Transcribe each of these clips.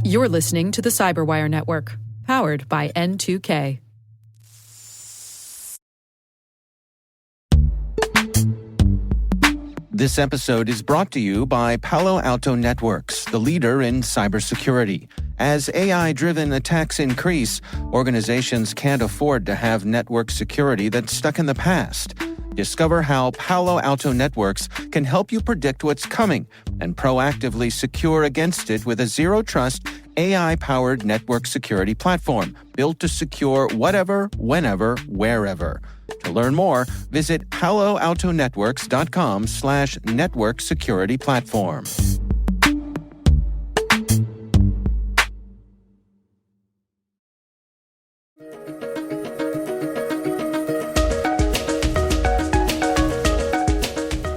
You're listening to the Cyberwire Network, powered by N2K. This episode is brought to you by Palo Alto Networks, the leader in cybersecurity. As AI-driven attacks increase, organizations can't afford to have network security that's stuck in the past. Discover how Palo Alto Networks can help you predict what's coming and proactively secure against it with a zero-trust, AI-powered network security platform built to secure whatever, whenever, wherever. To learn more, visit paloaltonetworks.com/network security platform.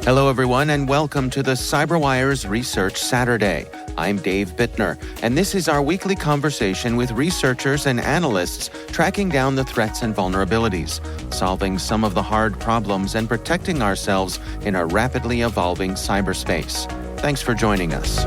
Hello, everyone, and welcome to the CyberWire's Research Saturday. I'm Dave Bittner, and this is our weekly conversation with researchers and analysts tracking down the threats and vulnerabilities, solving some of the hard problems, and protecting ourselves in a rapidly evolving cyberspace. Thanks for joining us.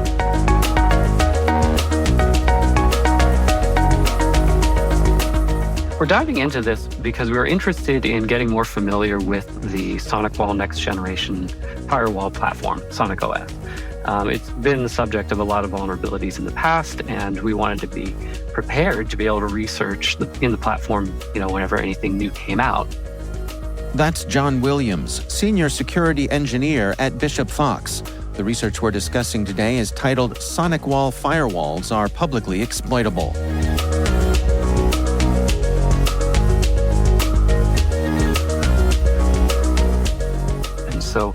We're diving into this because we were interested in getting more familiar with the SonicWall next generation firewall platform, SonicOS. It's been the subject of a lot of vulnerabilities in the past, and we wanted to be prepared to be able to research in the platform, whenever anything new came out. That's Jon Williams, Senior Security Engineer at Bishop Fox. The research we're discussing today is titled SonicWall Firewalls Are Publicly Exploitable. So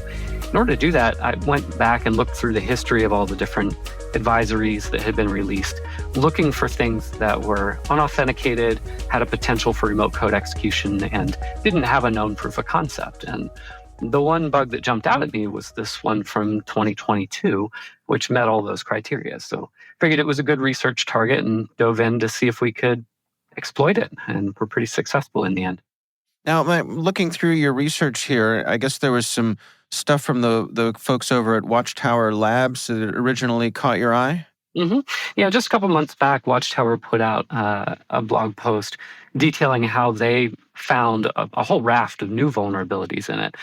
in order to do that, I went back and looked through the history of all the different advisories that had been released, looking for things that were unauthenticated, had a potential for remote code execution, and didn't have a known proof of concept. And the one bug that jumped out at me was this one from 2022, which met all those criteria. So figured it was a good research target and dove in to see if we could exploit it. And we're pretty successful in the end. Now, looking through your research here, I guess there was some stuff from the folks over at Watchtower Labs that originally caught your eye? Mm-hmm. Yeah, just a couple months back, Watchtower put out a blog post detailing how they found a whole raft of new vulnerabilities in it.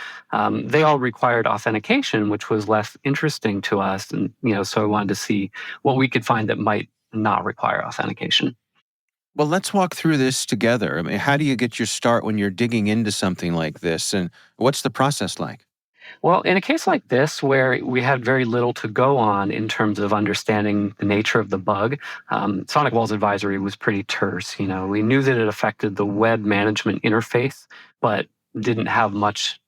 They all required authentication, which was less interesting to us. And, so I wanted to see what we could find that might not require authentication. Well, let's walk through this together. I mean, how do you get your start when you're digging into something like this? And what's the process like? Well, in a case like this, where we had very little to go on in terms of understanding the nature of the bug, SonicWall's advisory was pretty terse. We knew that it affected the web management interface, but didn't have much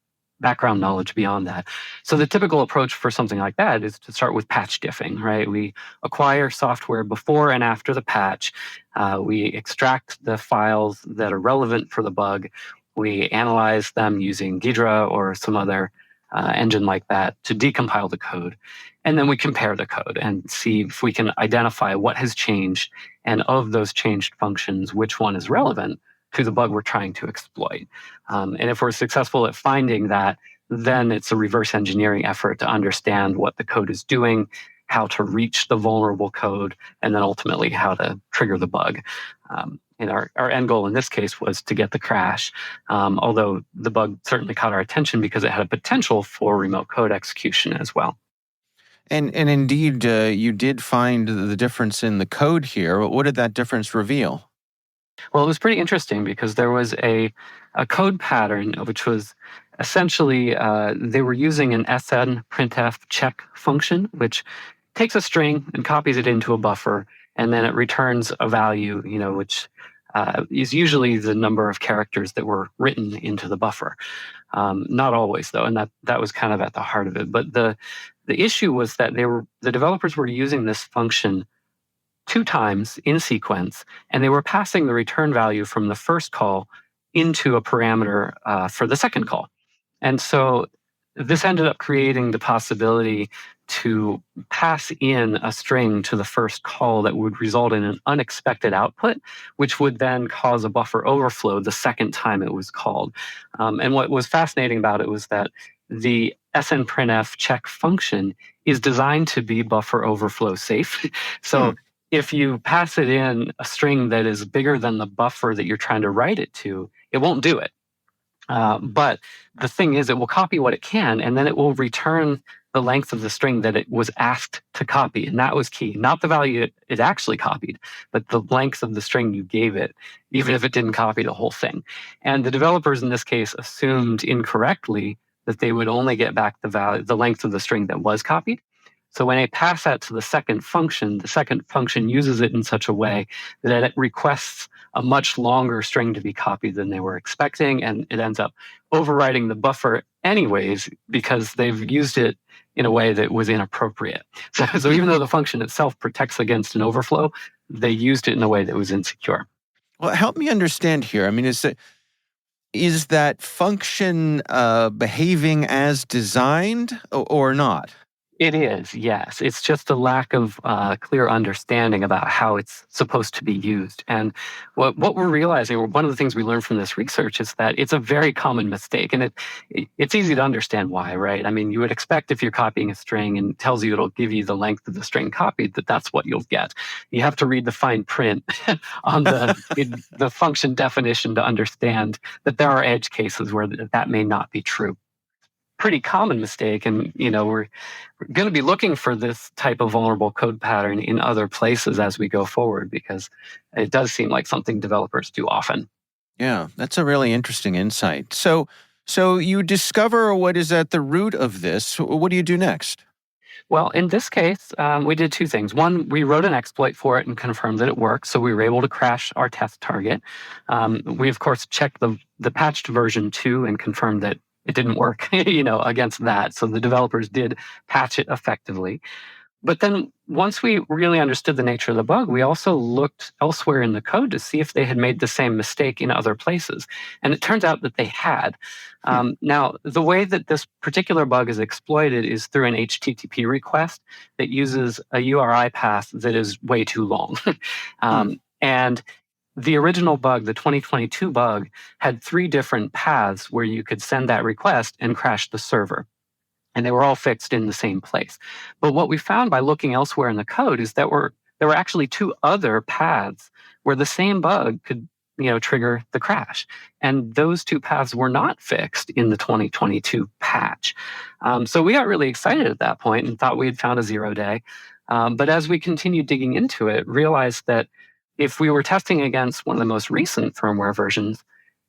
background knowledge beyond that. So the typical approach for something like that is to start with patch diffing, right? We acquire software before and after the patch. We extract the files that are relevant for the bug. We analyze them using Ghidra or some other engine like that to decompile the code. And then we compare the code and see if we can identify what has changed, and of those changed functions, which one is relevant to the bug we're trying to exploit. And if we're successful at finding that, then it's a reverse engineering effort to understand what the code is doing, how to reach the vulnerable code, and then ultimately how to trigger the bug. And our end goal in this case was to get the crash, although the bug certainly caught our attention because it had a potential for remote code execution as well. And indeed, you did find the difference in the code here. What did that difference reveal? Well, it was pretty interesting because there was a code pattern which was essentially they were using an SN printf check function, which takes a string and copies it into a buffer, and then it returns a value, which is usually the number of characters that were written into the buffer. Not always, though, and that was kind of at the heart of it. But the issue was that the developers were using this function 2 times in sequence, and they were passing the return value from the first call into a parameter for the second call. And so this ended up creating the possibility to pass in a string to the first call that would result in an unexpected output, which would then cause a buffer overflow the second time it was called. And what was fascinating about it was that the snprintf check function is designed to be buffer overflow safe. So if you pass it in a string that is bigger than the buffer that you're trying to write it to, it won't do it. But the thing is, it will copy what it can, and then it will return the length of the string that it was asked to copy. And that was key. Not the value it actually copied, but the length of the string you gave it, even if it didn't copy the whole thing. And the developers in this case assumed incorrectly that they would only get back the length of the string that was copied. So when they pass that to the second function uses it in such a way that it requests a much longer string to be copied than they were expecting, and it ends up overriding the buffer anyways because they've used it in a way that was inappropriate. So even though the function itself protects against an overflow, they used it in a way that was insecure. Well, help me understand here. I mean, is that function behaving as designed or not? It is, yes. It's just a lack of clear understanding about how it's supposed to be used. And what we're realizing, or one of the things we learned from this research, is that it's a very common mistake. And it's easy to understand why, right? I mean, you would expect if you're copying a string and it tells you it'll give you the length of the string copied, that's what you'll get. You have to read the fine print on the function definition to understand that there are edge cases where that may not be true. Pretty common mistake, and we're going to be looking for this type of vulnerable code pattern in other places as we go forward, because it does seem like something developers do often. Yeah, that's a really interesting insight. So you discover what is at the root of this. What do you do next? Well, in this case, we did two things. One, we wrote an exploit for it and confirmed that it worked, so we were able to crash our test target. We, of course, checked the patched version 2 and confirmed that it didn't work, against that. So the developers did patch it effectively. But then once we really understood the nature of the bug, we also looked elsewhere in the code to see if they had made the same mistake in other places. And it turns out that they had. Now, the way that this particular bug is exploited is through an HTTP request that uses a URI path that is way too long. And the original bug, the 2022 bug, had 3 different paths where you could send that request and crash the server. And they were all fixed in the same place. But what we found by looking elsewhere in the code is that there were actually 2 other paths where the same bug could trigger the crash. And those 2 paths were not fixed in the 2022 patch. So we got really excited at that point and thought we had found a 0-day. But as we continued digging into it, realized that if we were testing against one of the most recent firmware versions,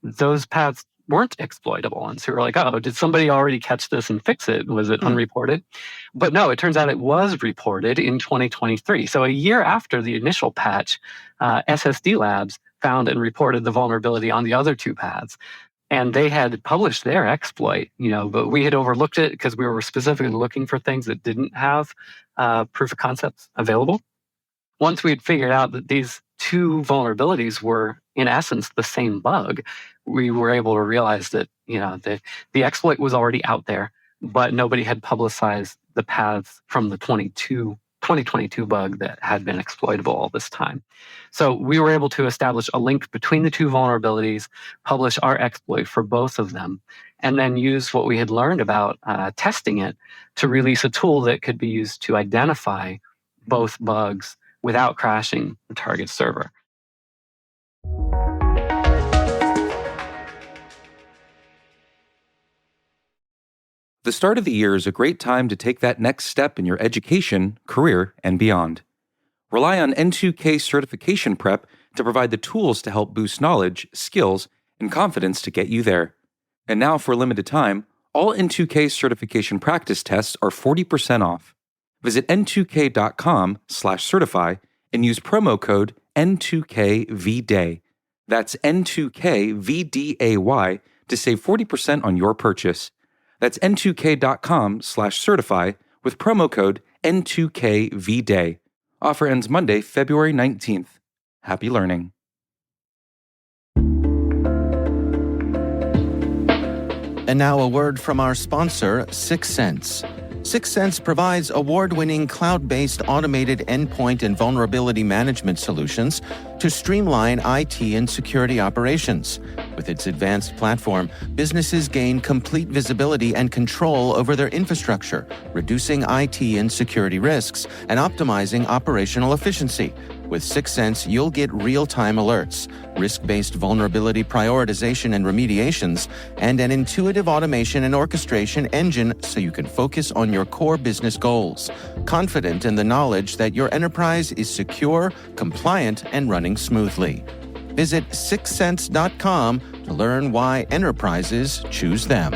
those paths weren't exploitable. And so we were like, oh, did somebody already catch this and fix it? Was it unreported? But no, it turns out it was reported in 2023. So a year after the initial patch, SSD Labs found and reported the vulnerability on the other 2 paths. And they had published their exploit, but we had overlooked it because we were specifically looking for things that didn't have proof of concepts available. Once we had figured out that these 2 vulnerabilities were, in essence, the same bug, we were able to realize that, the exploit was already out there, but nobody had publicized the paths from the 2022 bug that had been exploitable all this time. So we were able to establish a link between the 2 vulnerabilities, publish our exploit for both of them, and then use what we had learned about testing it to release a tool that could be used to identify both bugs without crashing the target server. The start of the year is a great time to take that next step in your education, career, and beyond. Rely on N2K certification prep to provide the tools to help boost knowledge, skills, and confidence to get you there. And now, for a limited time, all N2K certification practice tests are 40% off. Visit n2k.com/certify and use promo code N2KVDAY. That's N2KVDAY to save 40% on your purchase. That's n2k.com/certify with promo code N2KVDAY. Offer ends Monday, February 19th. Happy learning. And now a word from our sponsor, 6sense. 6sense provides award-winning cloud-based automated endpoint and vulnerability management solutions to streamline IT and security operations. With its advanced platform, businesses gain complete visibility and control over their infrastructure, reducing IT and security risks and optimizing operational efficiency. With 6sense, you'll get real-time alerts, risk-based vulnerability prioritization and remediations, and an intuitive automation and orchestration engine so you can focus on your core business goals, confident in the knowledge that your enterprise is secure, compliant, and running smoothly. Visit 6sense.com to learn why enterprises choose them.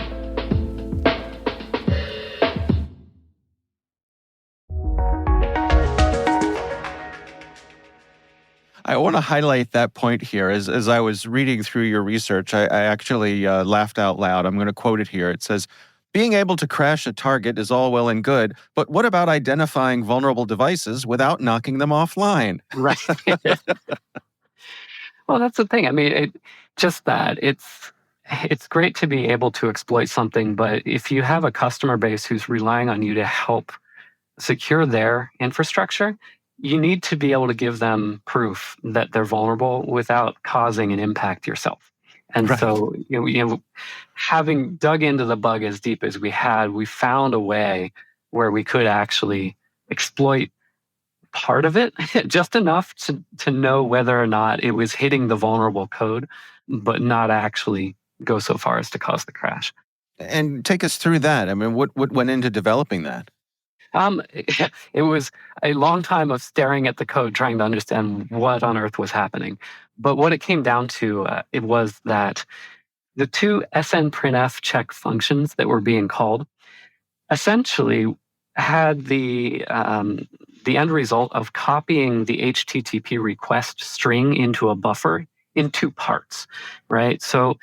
I want to highlight that point here. As I was reading through your research, I actually laughed out loud. I'm going to quote it here. It says, "Being able to crash a target is all well and good, but what about identifying vulnerable devices without knocking them offline?" Right. Well, that's the thing. I mean, it's great to be able to exploit something, but if you have a customer base who's relying on you to help secure their infrastructure, you need to be able to give them proof that they're vulnerable without causing an impact yourself. And Right. so, having dug into the bug as deep as we had, we found a way where we could actually exploit part of it, just enough to know whether or not it was hitting the vulnerable code, but not actually go so far as to cause the crash. And take us through that. I mean, what went into developing that? It was a long time of staring at the code, trying to understand what on earth was happening. But what it came down to, it was that the two snprintf check functions that were being called essentially had the end result of copying the HTTP request string into a buffer in two parts, right? So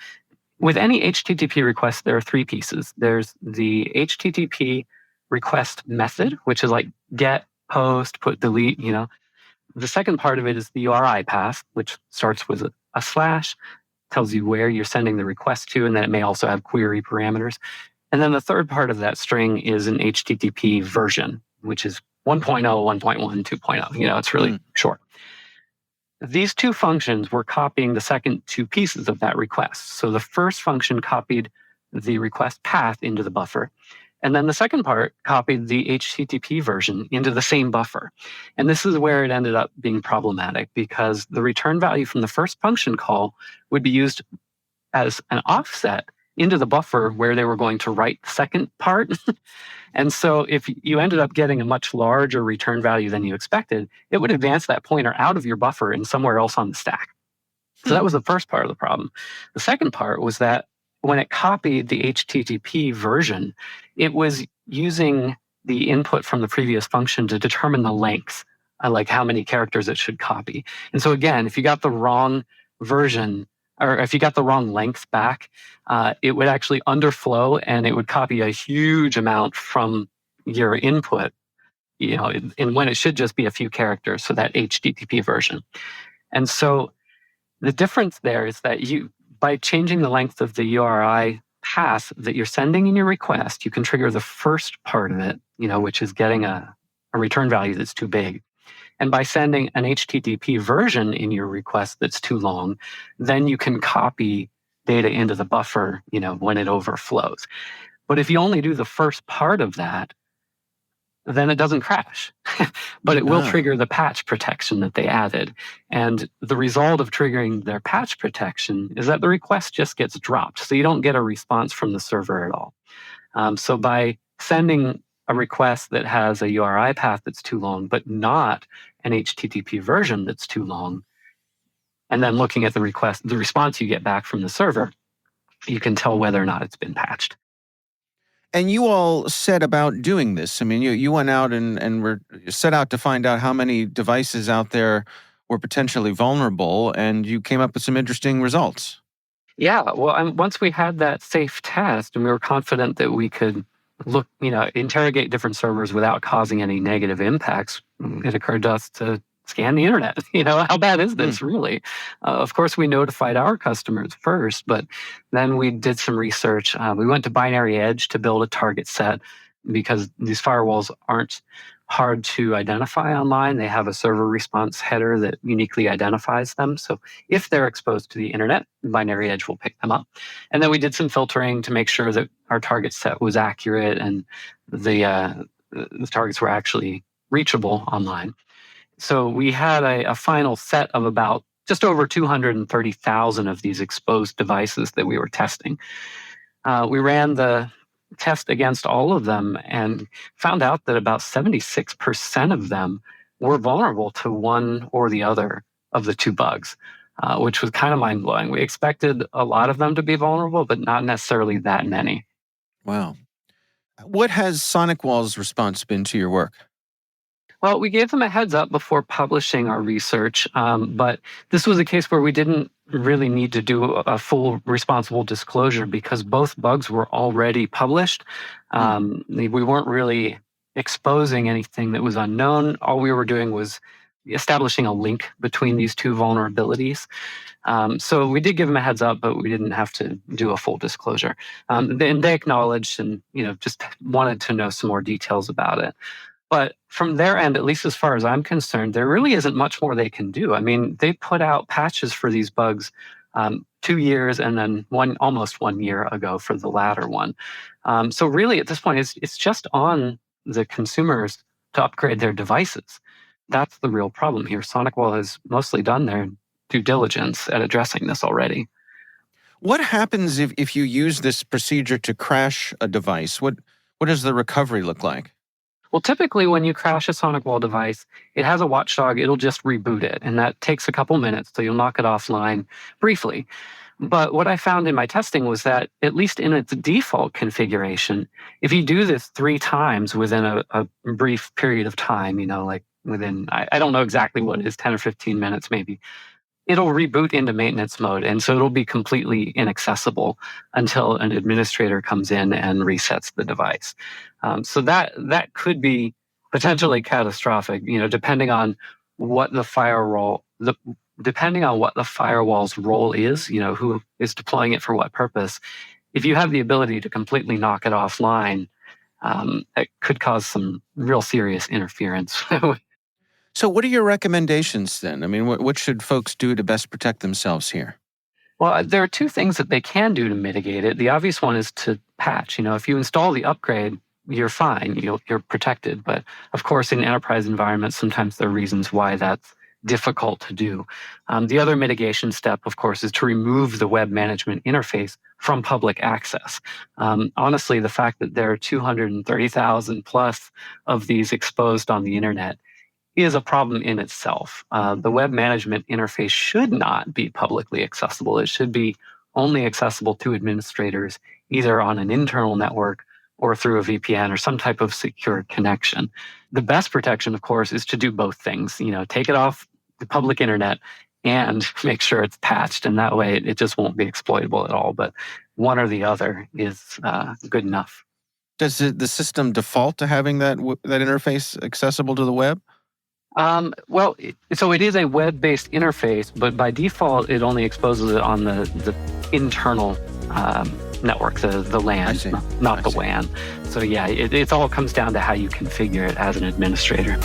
with any HTTP request, there are three pieces. There's the HTTP request method, which is like get, post, put, delete, The second part of it is the URI path, which starts with a slash, tells you where you're sending the request to, and then it may also have query parameters. And then the third part of that string is an HTTP version, which is 1.0, 1.1, 2.0. It's really short. These two functions were copying the second two pieces of that request. So the first function copied the request path into the buffer. And then the second part copied the HTTP version into the same buffer. And this is where it ended up being problematic, because the return value from the first function call would be used as an offset into the buffer where they were going to write the second part. And so if you ended up getting a much larger return value than you expected, it would advance that pointer out of your buffer and somewhere else on the stack. So that was the first part of the problem. The second part was that when it copied the HTTP version, it was using the input from the previous function to determine the length, like how many characters it should copy. And so again, if you got the wrong version, or if you got the wrong length back, it would actually underflow and it would copy a huge amount from your input, and when it should just be a few characters for that HTTP version. And so the difference there is that by changing the length of the URI path that you're sending in your request, you can trigger the first part of it, which is getting a return value that's too big. And by sending an HTTP version in your request that's too long, then you can copy data into the buffer, when it overflows. But if you only do the first part of that, then it doesn't crash. But it will trigger the patch protection that they added. And the result of triggering their patch protection is that the request just gets dropped. So you don't get a response from the server at all. So by sending a request that has a URI path that's too long, but not an HTTP version that's too long, and then looking at the response you get back from the server, you can tell whether or not it's been patched. And you all set about doing this. I mean, you went out and were set out to find out how many devices out there were potentially vulnerable, and you came up with some interesting results. Yeah, well, once we had that safe test and we were confident that we could interrogate different servers without causing any negative impacts, it occurred to us to scan the internet. How bad is this really? Of course, we notified our customers first, but then we did some research. We went to Binary Edge to build a target set because these firewalls aren't hard to identify online. They have a server response header that uniquely identifies them. So if they're exposed to the internet, Binary Edge will pick them up. And then we did some filtering to make sure that our target set was accurate and the targets were actually reachable online. So we had a final set of about just over 230,000 of these exposed devices that we were testing. We ran the test against all of them and found out that about 76% of them were vulnerable to one or the other of the two bugs, which was kind of mind-blowing. We expected a lot of them to be vulnerable, but not necessarily that many. Wow. What has SonicWall's response been to your work? Well, we gave them a heads up before publishing our research, but this was a case where we didn't really need to do a full responsible disclosure because both bugs were already published. We weren't really exposing anything that was unknown. All we were doing was establishing a link between these two vulnerabilities. So we did give them a heads up, but we didn't have to do a full disclosure. They acknowledged and just wanted to know some more details about it. But from their end, at least as far as I'm concerned, there really isn't much more they can do. I mean, they put out patches for these bugs 2 years and then almost 1 year ago for the latter one. So really, at this point, it's just on the consumers to upgrade their devices. That's the real problem here. SonicWall has mostly done their due diligence at addressing this already. What happens if you use this procedure to crash a device? What does the recovery look like? Well, typically when you crash a SonicWall device, it has a watchdog. It'll just reboot it, and that takes a couple minutes, so you'll knock it offline briefly. But what I found in my testing was that, at least in its default configuration, if you do this 3 times within a brief period of time, like within, I don't know exactly what it is, 10 or 15 minutes maybe, it'll reboot into maintenance mode. And so it'll be completely inaccessible until an administrator comes in and resets the device. So that could be potentially catastrophic, depending on what the firewall's role is, who is deploying it for what purpose. If you have the ability to completely knock it offline, it could cause some real serious interference. So what are your recommendations then? I mean, what should folks do to best protect themselves here? Well, there are 2 things that they can do to mitigate it. The obvious one is to patch. If you install the upgrade, you're fine. You're protected. But of course, in enterprise environments, sometimes there are reasons why that's difficult to do. The other mitigation step, of course, is to remove the web management interface from public access. Honestly, the fact that there are 230,000 plus of these exposed on the internet is a problem in itself. The web management interface should not be publicly accessible. It should be only accessible to administrators, either on an internal network or through a VPN or some type of secure connection. The best protection, of course, is to do both things. Take it off the public internet and make sure it's patched, and that way it just won't be exploitable at all. But one or the other is good enough. Does the system default to having that interface accessible to the web? So it is a web-based interface, but by default, it only exposes it on the internal network, the LAN, not the WAN. So yeah, it all comes down to how you configure it as an administrator.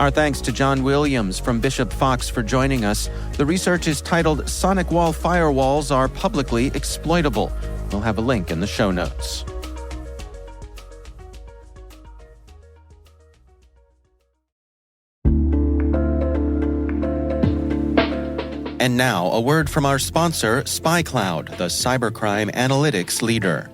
Our thanks to Jon Williams from Bishop Fox for joining us. The research is titled SonicWall Firewalls Are Publicly Exploitable. We'll have a link in the show notes. And now, a word from our sponsor, SpyCloud, the cybercrime analytics leader.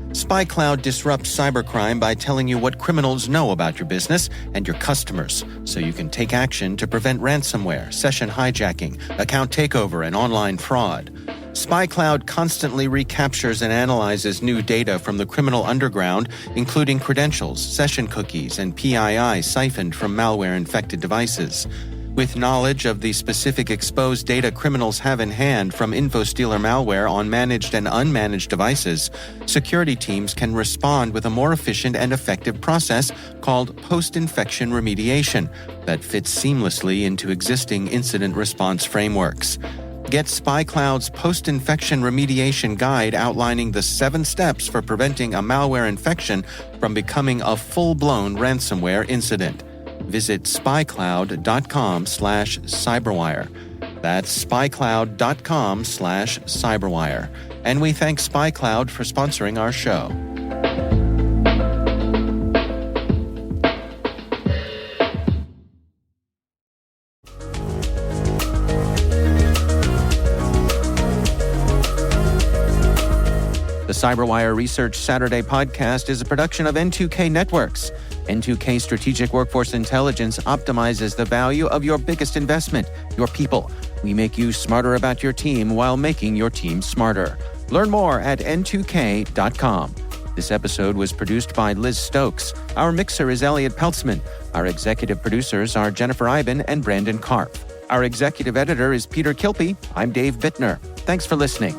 SpyCloud disrupts cybercrime by telling you what criminals know about your business and your customers, so you can take action to prevent ransomware, session hijacking, account takeover, and online fraud. SpyCloud constantly recaptures and analyzes new data from the criminal underground, including credentials, session cookies, and PII siphoned from malware-infected devices. With knowledge of the specific exposed data criminals have in hand from InfoStealer malware on managed and unmanaged devices, security teams can respond with a more efficient and effective process called post-infection remediation that fits seamlessly into existing incident response frameworks. Get SpyCloud's post-infection remediation guide outlining the 7 steps for preventing a malware infection from becoming a full-blown ransomware incident. Visit spycloud.com/cyberwire. That's spycloud.com/cyberwire. And we thank SpyCloud for sponsoring our show. The CyberWire Research Saturday podcast is a production of N2K Networks. N2K Strategic Workforce Intelligence optimizes the value of your biggest investment, your people. We make you smarter about your team while making your team smarter. Learn more at n2k.com. This episode was produced by Liz Stokes. Our mixer is Elliot Peltzman. Our executive producers are Jennifer Iben and Brandon Karpf. Our executive editor is Peter Kilpie. I'm Dave Bittner. Thanks for listening.